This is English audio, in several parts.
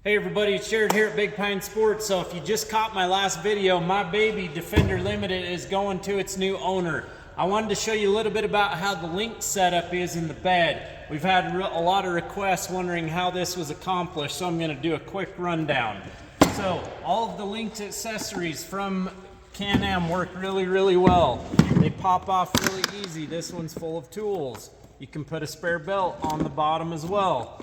Hey everybody, it's Jared here at Big Pine Sports. So if you just caught my last video, my baby Defender Limited is going to its new owner. I wanted to show you a little bit about how the link setup is in the bed. We've had a lot of requests wondering how this was accomplished, so I'm going to do a quick rundown. So all of the linked accessories from Can-Am work really well. They pop off really easy. This one's full of tools. You can put a spare belt on the bottom as well.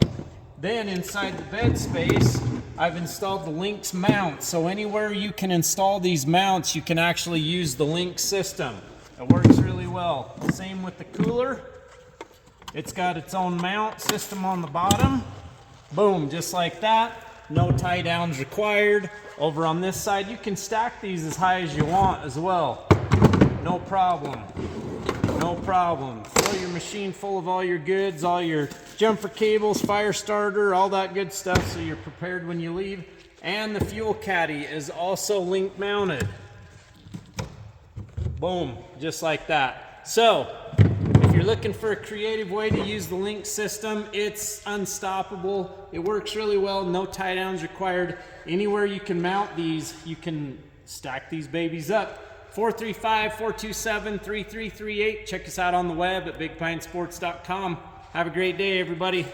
Then inside the bed space, I've installed the Link's mount. So anywhere you can install these mounts, you can actually use the Link system. It works really well. Same with the cooler. It's got its own mount system on the bottom. Boom, just like that. No tie downs required. Over on this side, you can stack these as high as you want as well. No problem. No problem. Fill your machine full of all your goods, all your jumper cables, fire starter, all that good stuff so you're prepared when you leave. And the fuel caddy is also link mounted. Boom, just like that. So, if you're looking for a creative way to use the Link system, it's unstoppable. It works really well, no tie downs required. Anywhere you can mount these, you can stack these babies up. 435-427-3338. Check us out on the web at bigpinesports.com. Have a great day, everybody.